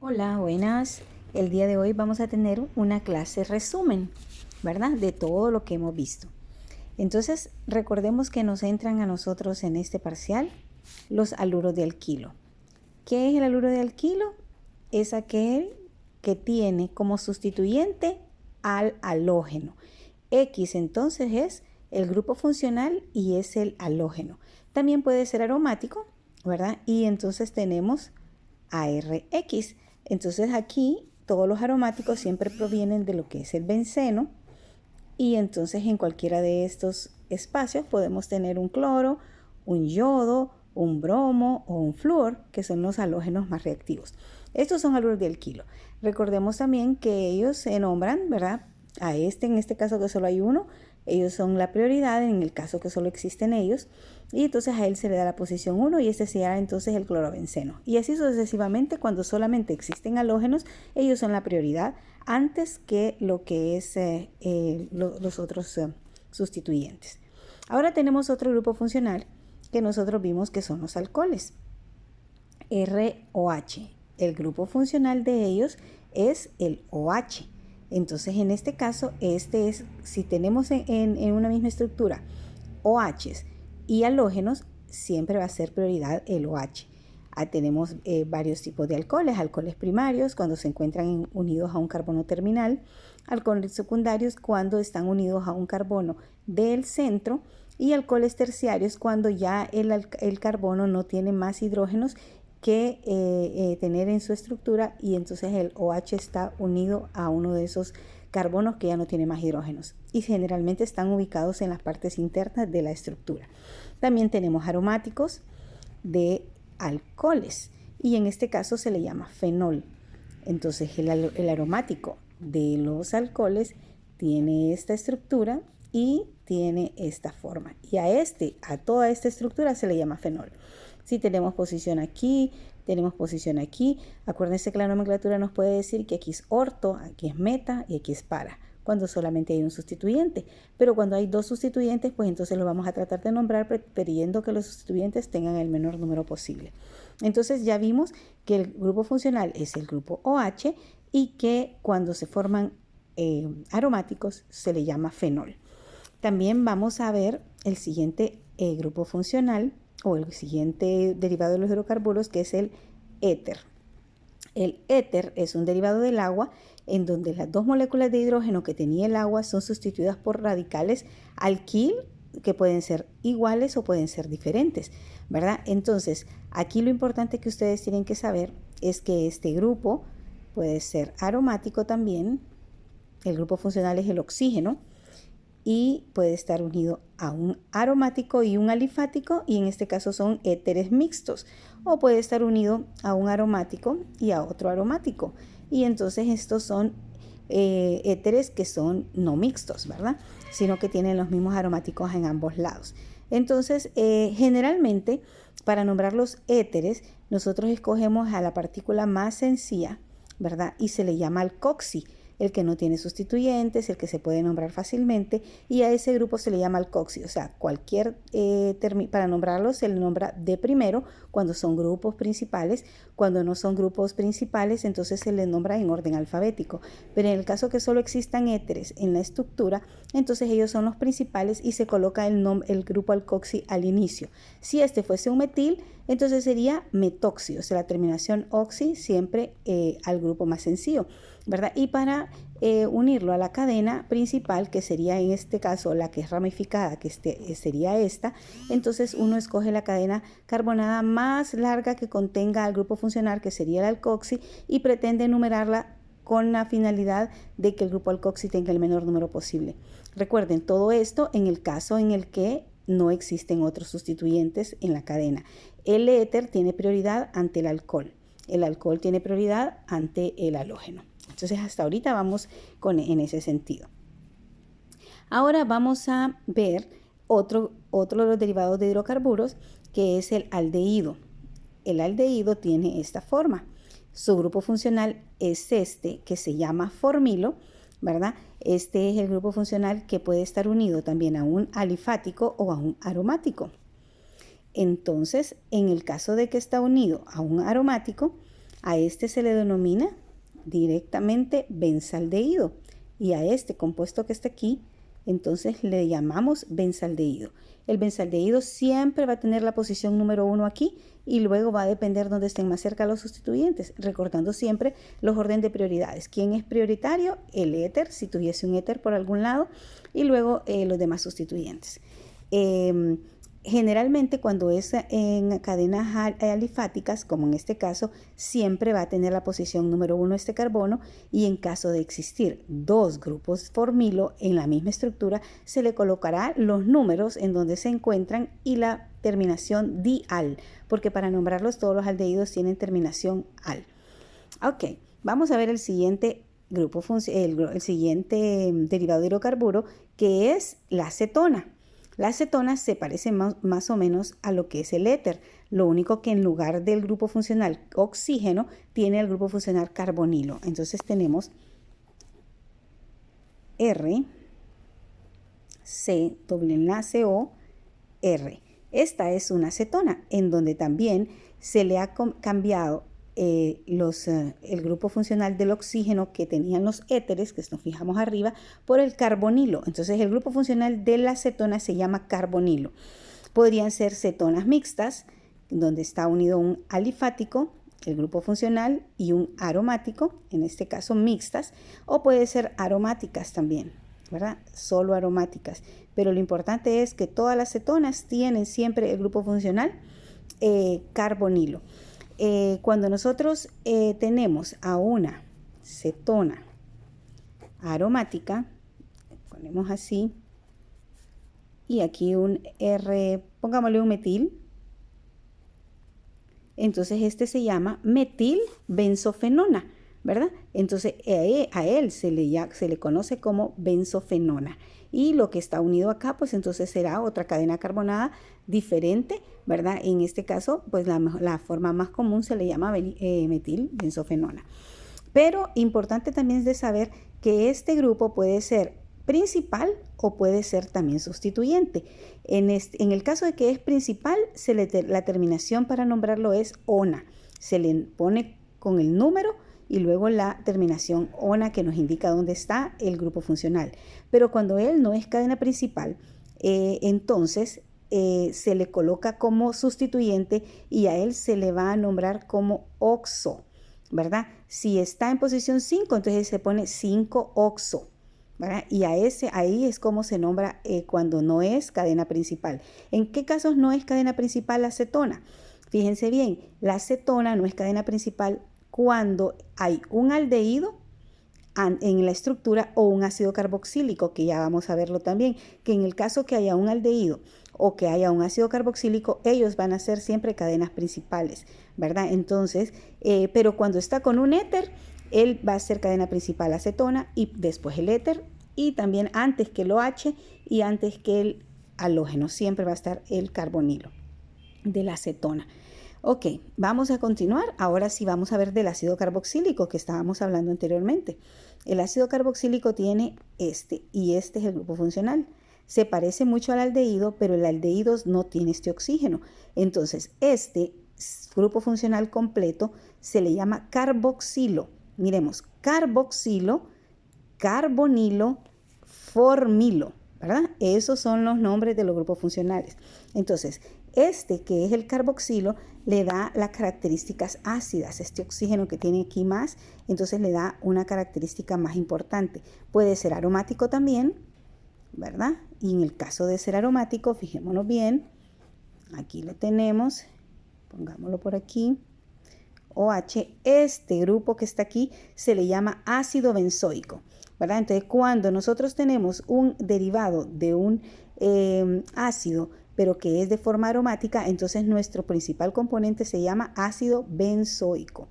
Hola, buenas. El día de hoy vamos a tener una clase resumen, ¿verdad? De todo lo que hemos visto. Entonces, recordemos que nos entran a nosotros en este parcial los haluros de alquilo. ¿Qué es el haluro de alquilo? Es aquel que tiene como sustituyente al halógeno. X entonces es el grupo funcional y es el halógeno. También puede ser aromático, ¿verdad? Y entonces tenemos ARX. Entonces aquí todos los aromáticos siempre provienen de lo que es el benceno y entonces en cualquiera de estos espacios podemos tener un cloro, un yodo, un bromo o un flúor, que son los halógenos más reactivos. Estos son haluros de alquilo. Recordemos también que ellos se nombran, ¿verdad? En este caso que solo hay uno, ellos son la prioridad en el caso que solo existen ellos, y entonces a él se le da la posición 1 y este será entonces el clorobenceno. Y así sucesivamente, cuando solamente existen halógenos, ellos son la prioridad antes que lo que es los otros sustituyentes. Ahora tenemos otro grupo funcional que nosotros vimos que son los alcoholes, ROH. El grupo funcional de ellos es el OH. Entonces, en este caso, si tenemos en una misma estructura OHs y halógenos, siempre va a ser prioridad el OH. Tenemos varios tipos de alcoholes primarios cuando se encuentran unidos a un carbono terminal, alcoholes secundarios cuando están unidos a un carbono del centro y alcoholes terciarios cuando ya el carbono no tiene más hidrógenos que tener en su estructura y entonces el OH está unido a uno de esos carbonos que ya no tiene más hidrógenos y generalmente están ubicados en las partes internas de la estructura. También tenemos aromáticos de alcoholes y en este caso se le llama fenol. Entonces el aromático de los alcoholes tiene esta estructura y tiene esta forma y a toda esta estructura se le llama fenol. Si tenemos posición aquí, tenemos posición aquí. Acuérdense que la nomenclatura nos puede decir que aquí es orto, aquí es meta y aquí es para, cuando solamente hay un sustituyente. Pero cuando hay dos sustituyentes, pues entonces lo vamos a tratar de nombrar pidiendo que los sustituyentes tengan el menor número posible. Entonces ya vimos que el grupo funcional es el grupo OH y que cuando se forman aromáticos se le llama fenol. También vamos a ver el siguiente grupo funcional o el siguiente derivado de los hidrocarburos, que es el éter. El éter es un derivado del agua en donde las dos moléculas de hidrógeno que tenía el agua son sustituidas por radicales alquil que pueden ser iguales o pueden ser diferentes, ¿verdad? Entonces, aquí lo importante que ustedes tienen que saber es que este grupo puede ser aromático también. El grupo funcional es el oxígeno y puede estar unido a un aromático y un alifático y en este caso son éteres mixtos, o puede estar unido a un aromático y a otro aromático y entonces estos son éteres que son no mixtos, ¿verdad? Sino que tienen los mismos aromáticos en ambos lados. Entonces generalmente para nombrar los éteres nosotros escogemos a la partícula más sencilla, ¿verdad? Y se le llama alcoxi, el que no tiene sustituyentes, el que se puede nombrar fácilmente, y a ese grupo se le llama alcoxi. O sea, para nombrarlos se le nombra de primero cuando son grupos principales. Cuando no son grupos principales, entonces se les nombra en orden alfabético. Pero en el caso que solo existan éteres en la estructura, entonces ellos son los principales y se coloca el grupo alcoxi al inicio. Si este fuese un metil, entonces sería metoxi, o sea, la terminación oxi siempre al grupo más sencillo, ¿verdad? Y para unirlo a la cadena principal, que sería en este caso la que es ramificada, que sería esta, entonces uno escoge la cadena carbonada más larga que contenga al grupo funcional, que sería el alcoxi, y pretende numerarla con la finalidad de que el grupo alcoxi tenga el menor número posible. Recuerden, todo esto en el caso en el que no existen otros sustituyentes en la cadena. El éter tiene prioridad ante el alcohol. El alcohol tiene prioridad ante el halógeno. Entonces hasta ahorita vamos en ese sentido. Ahora vamos a ver otro de los derivados de hidrocarburos, que es el aldehído. El aldehído tiene esta forma. Su grupo funcional es este, que se llama formilo, ¿verdad? Este es el grupo funcional que puede estar unido también a un alifático o a un aromático. Entonces, en el caso de que está unido a un aromático, A este se le denomina directamente benzaldehído y a este compuesto que está aquí, entonces le llamamos benzaldehído. El benzaldehído siempre va a tener la posición número 1 aquí y luego va a depender donde estén más cerca los sustituyentes, recordando siempre los orden de prioridades. ¿Quién es prioritario? El éter, si tuviese un éter por algún lado, y luego los demás sustituyentes. Generalmente cuando es en cadenas alifáticas, como en este caso, siempre va a tener la posición número 1 este carbono, y en caso de existir dos grupos formilo en la misma estructura, se le colocará los números en donde se encuentran y la terminación dial, porque para nombrarlos todos los aldehídos tienen terminación al. Ok, vamos a ver el siguiente grupo, el siguiente derivado de hidrocarburo, que es la acetona. La acetona se parece más o menos a lo que es el éter, lo único que en lugar del grupo funcional oxígeno tiene el grupo funcional carbonilo. Entonces tenemos R, C, doble enlace O, R. Esta es una acetona en donde también se le ha cambiado el grupo funcional del oxígeno que tenían los éteres, que nos fijamos arriba, por el carbonilo. Entonces el grupo funcional de la acetona se llama carbonilo. Podrían ser cetonas mixtas, donde está unido un alifático, el grupo funcional, y un aromático, en este caso mixtas, o puede ser aromáticas también, ¿verdad? Solo aromáticas. Pero lo importante es que todas las cetonas tienen siempre el grupo funcional carbonilo. Cuando nosotros tenemos a una cetona aromática, ponemos así, y aquí un R, pongámosle un metil, entonces este se llama metilbenzofenona, ¿verdad? Entonces a él se le conoce como benzofenona. Y lo que está unido acá, pues entonces será otra cadena carbonada diferente, ¿verdad? En este caso, pues la forma más común se le llama metilbenzofenona. Pero importante también es de saber que este grupo puede ser principal o puede ser también sustituyente. En el caso de que es principal, la terminación para nombrarlo es ona. Se le pone con el número y luego la terminación ona que nos indica dónde está el grupo funcional. Pero cuando él no es cadena principal, entonces se le coloca como sustituyente y a él se le va a nombrar como oxo, ¿verdad? Si está en posición 5, entonces se pone 5-oxo, ¿verdad? Y ahí es como se nombra cuando no es cadena principal. ¿En qué casos no es cadena principal la acetona? Fíjense bien, la acetona no es cadena principal cuando hay un aldehído en la estructura o un ácido carboxílico, que ya vamos a verlo también, que en el caso que haya un aldehído o que haya un ácido carboxílico, ellos van a ser siempre cadenas principales, ¿verdad? Entonces, pero cuando está con un éter, él va a ser cadena principal acetona y después el éter, y también antes que el OH y antes que el halógeno, siempre va a estar el carbonilo de la acetona. Ok, vamos a continuar. Ahora sí vamos a ver del ácido carboxílico que estábamos hablando anteriormente. El ácido carboxílico tiene y este es el grupo funcional. Se parece mucho al aldehído, pero el aldehído no tiene este oxígeno. Entonces, este grupo funcional completo se le llama carboxilo. Miremos, carboxilo, carbonilo, formilo, ¿verdad? Esos son los nombres de los grupos funcionales. Entonces, este que es el carboxilo le da las características ácidas, este oxígeno que tiene aquí más, entonces le da una característica más importante. Puede ser aromático también, ¿verdad? Y en el caso de ser aromático, fijémonos bien, aquí lo tenemos, pongámoslo por aquí, OH, este grupo que está aquí se le llama ácido benzoico, ¿verdad? Entonces, cuando nosotros tenemos un derivado de un ácido, pero que es de forma aromática, entonces nuestro principal componente se llama ácido benzoico.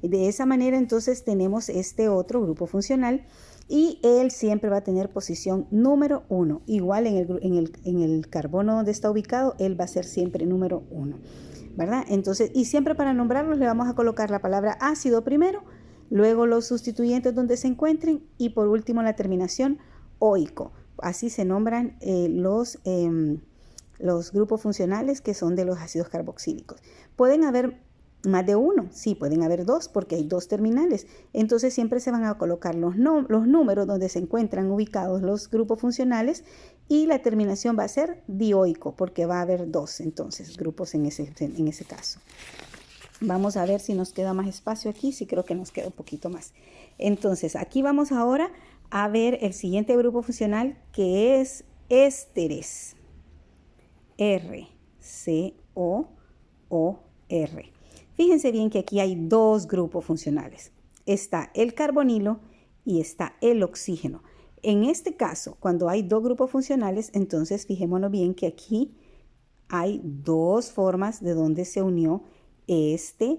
De esa manera, entonces, tenemos este otro grupo funcional y él siempre va a tener posición número 1. Igual en el carbono donde está ubicado, él va a ser siempre número 1, ¿verdad? Entonces, y siempre para nombrarlos le vamos a colocar la palabra ácido primero, luego los sustituyentes donde se encuentren y por último la terminación oico. Así se nombran los grupos funcionales que son de los ácidos carboxílicos. Pueden haber Más de uno, sí, pueden haber dos porque hay dos terminales. Entonces siempre se van a colocar los números donde se encuentran ubicados los grupos funcionales y la terminación va a ser dioico porque va a haber dos entonces grupos en ese caso. Vamos a ver si nos queda más espacio aquí, sí creo que nos queda un poquito más. Entonces aquí vamos ahora a ver el siguiente grupo funcional que es ésteres. R, C, O, R. Fíjense bien que aquí hay dos grupos funcionales. Está el carbonilo y está el oxígeno. En este caso, cuando hay dos grupos funcionales, entonces fijémonos bien que aquí hay dos formas de donde se unió este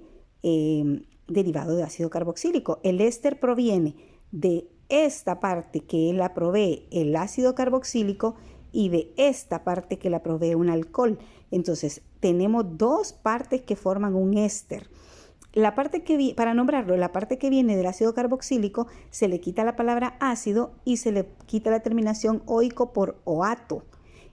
derivado de ácido carboxílico. El éster proviene de esta parte que la provee el ácido carboxílico y de esta parte que la provee un alcohol. Entonces, tenemos dos partes que forman un éster. La parte que, para nombrarlo, la parte que viene del ácido carboxílico, se le quita la palabra ácido y se le quita la terminación oico por oato.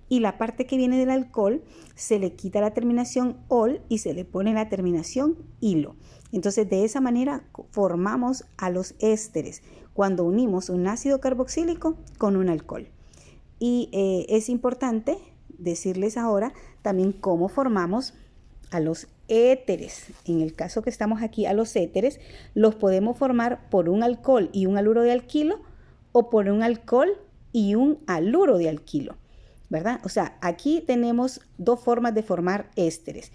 Y la parte que viene del alcohol, se le quita la terminación ol y se le pone la terminación ilo. Entonces, de esa manera formamos a los ésteres cuando unimos un ácido carboxílico con un alcohol. Y es importante decirles ahora también cómo formamos a los éteres. En el caso que estamos aquí, a los éteres los podemos formar por un alcohol y un haluro de alquilo o por un alcohol y un haluro de alquilo, ¿verdad? O sea, aquí tenemos dos formas de formar ésteres.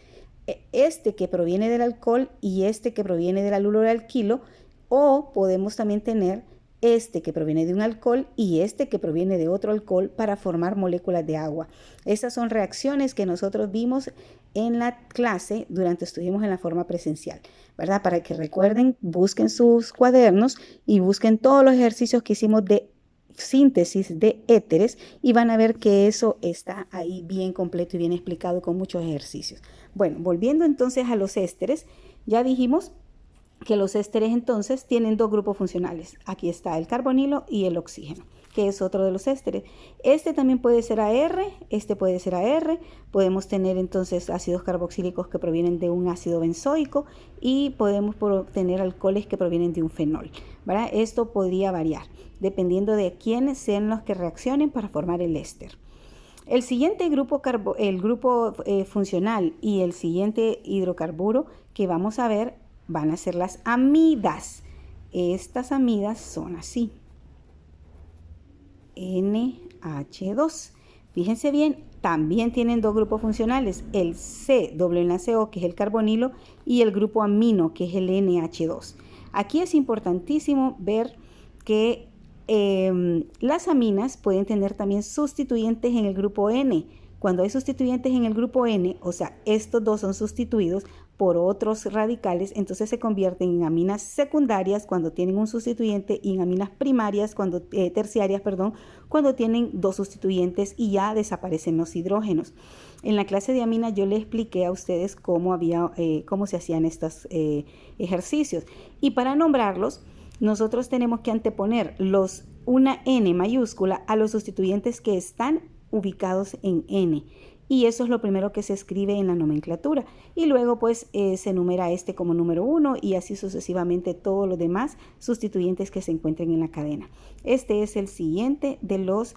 Este que proviene del alcohol y este que proviene del haluro de alquilo, o podemos también tener este que proviene de un alcohol y este que proviene de otro alcohol para formar moléculas de agua. Estas son reacciones que nosotros vimos en la clase durante estuvimos en la forma presencial, ¿verdad? Para que recuerden, busquen sus cuadernos y busquen todos los ejercicios que hicimos de síntesis de éteres y van a ver que eso está ahí bien completo y bien explicado con muchos ejercicios. Bueno, volviendo entonces a los ésteres, ya dijimos que los ésteres entonces tienen dos grupos funcionales. Aquí está el carbonilo y el oxígeno, que es otro de los ésteres. Este también puede ser AR, este puede ser AR. Podemos tener entonces ácidos carboxílicos que provienen de un ácido benzoico y podemos tener alcoholes que provienen de un fenol, ¿verdad? Esto podría variar dependiendo de quiénes sean los que reaccionen para formar el éster. El siguiente grupo, funcional y el siguiente hidrocarburo que vamos a ver van a ser las amidas. Estas amidas son así. NH2. Fíjense bien, también tienen dos grupos funcionales. El C, doble enlace O, que es el carbonilo, y el grupo amino, que es el NH2. Aquí es importantísimo ver que las aminas pueden tener también sustituyentes en el grupo N. Cuando hay sustituyentes en el grupo N, o sea, estos dos son sustituidos por otros radicales, entonces se convierten en aminas secundarias cuando tienen un sustituyente y en aminas primarias, terciarias, cuando tienen dos sustituyentes y ya desaparecen los hidrógenos. En la clase de aminas yo les expliqué a ustedes cómo se hacían estos ejercicios. Y para nombrarlos, nosotros tenemos que anteponer una N mayúscula a los sustituyentes que están ubicados en N. Y eso es lo primero que se escribe en la nomenclatura. Y luego pues se numera este como número 1 y así sucesivamente todos los demás sustituyentes que se encuentren en la cadena. Este es el siguiente de los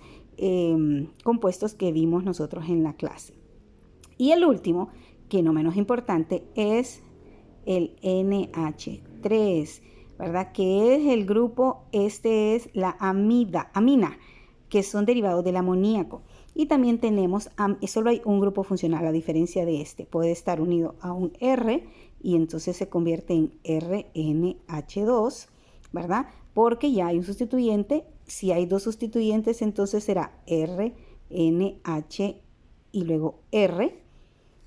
compuestos que vimos nosotros en la clase. Y el último, que no menos importante, es el NH3, ¿verdad? Que es el grupo, este es la amina, que son derivados del amoníaco. Y también tenemos, solo hay un grupo funcional, a diferencia de este. Puede estar unido a un R y entonces se convierte en RNH2, ¿verdad? Porque ya hay un sustituyente. Si hay dos sustituyentes, entonces será RNH y luego R,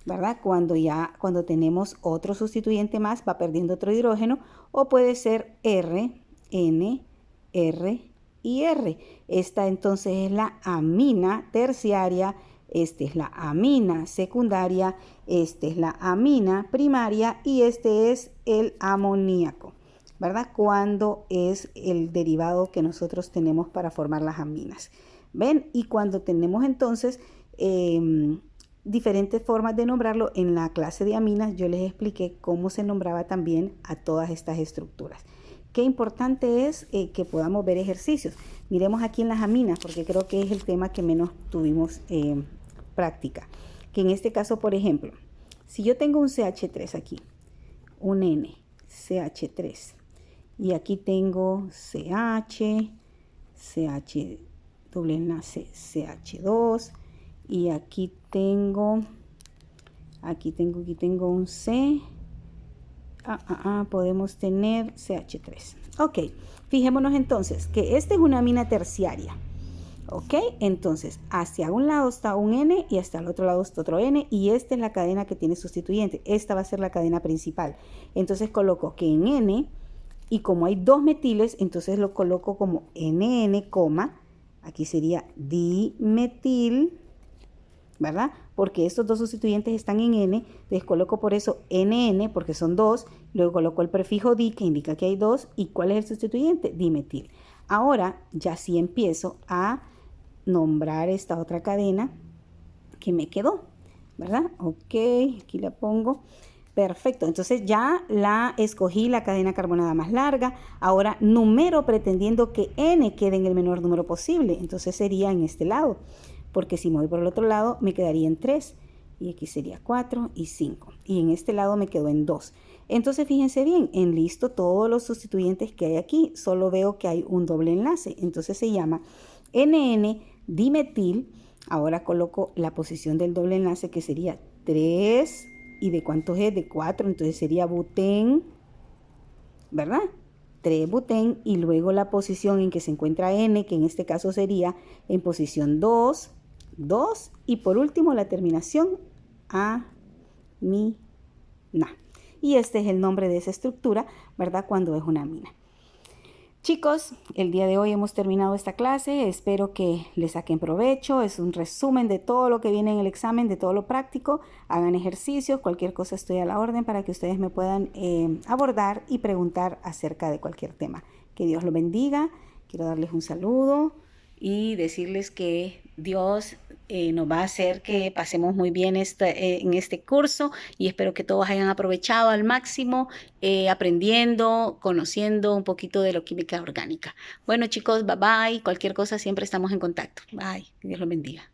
¿verdad? Cuando tenemos otro sustituyente más, va perdiendo otro hidrógeno, o puede ser R, N, R y R. Esta entonces es la amina terciaria, esta es la amina secundaria, esta es la amina primaria y este es el amoníaco, ¿verdad? Cuando es el derivado que nosotros tenemos para formar las aminas. ¿Ven? Y cuando tenemos entonces diferentes formas de nombrarlo. En la clase de aminas yo les expliqué cómo se nombraba también a todas estas estructuras. Qué importante es que podamos ver ejercicios. Miremos aquí en las aminas, porque creo que es el tema que menos tuvimos práctica. Que en este caso, por ejemplo, si yo tengo un CH3 aquí, un N, CH3, y aquí tengo CH, CH doble enlace CH2, y aquí tengo un C, podemos tener CH3. Ok, fijémonos entonces que esta es una amina terciaria. Ok, entonces hacia un lado está un N y hasta el otro lado está otro N, y esta es la cadena que tiene sustituyente. Esta va a ser la cadena principal. Entonces coloco que en N, y como hay dos metiles, entonces lo coloco como NN, aquí sería dimetil, ¿verdad? Porque estos dos sustituyentes están en N, entonces coloco por eso NN, porque son dos, luego coloco el prefijo di, que indica que hay dos, ¿y cuál es el sustituyente? Dimetil. Ahora ya sí empiezo a nombrar esta otra cadena que me quedó, ¿verdad? Ok, aquí la pongo. Perfecto, entonces ya la escogí, la cadena carbonada más larga. Ahora numero pretendiendo que N quede en el menor número posible. Entonces sería en este lado, porque si me voy por el otro lado me quedaría en 3. Y aquí sería 4 y 5. Y en este lado me quedo en 2. Entonces fíjense bien, enlisto todos los sustituyentes que hay aquí. Solo veo que hay un doble enlace. Entonces se llama NN dimetil. Ahora coloco la posición del doble enlace, que sería 3. ¿Y de cuántos es? De 4. Entonces sería butén, ¿verdad? 3 butén. Y luego la posición en que se encuentra N, que en este caso sería en posición 2. 2. Y por último la terminación amina. Y este es el nombre de esa estructura, ¿verdad? Cuando es una amina. Chicos, el día de hoy hemos terminado esta clase. Espero que le saquen provecho. Es un resumen de todo lo que viene en el examen, de todo lo práctico. Hagan ejercicios, cualquier cosa estoy a la orden para que ustedes me puedan abordar y preguntar acerca de cualquier tema. Que Dios los bendiga. Quiero darles un saludo y decirles que Dios nos va a hacer que pasemos muy bien en este curso, y espero que todos hayan aprovechado al máximo, aprendiendo, conociendo un poquito de la química orgánica. Bueno chicos, bye bye. Cualquier cosa siempre estamos en contacto. Bye. Que Dios los bendiga.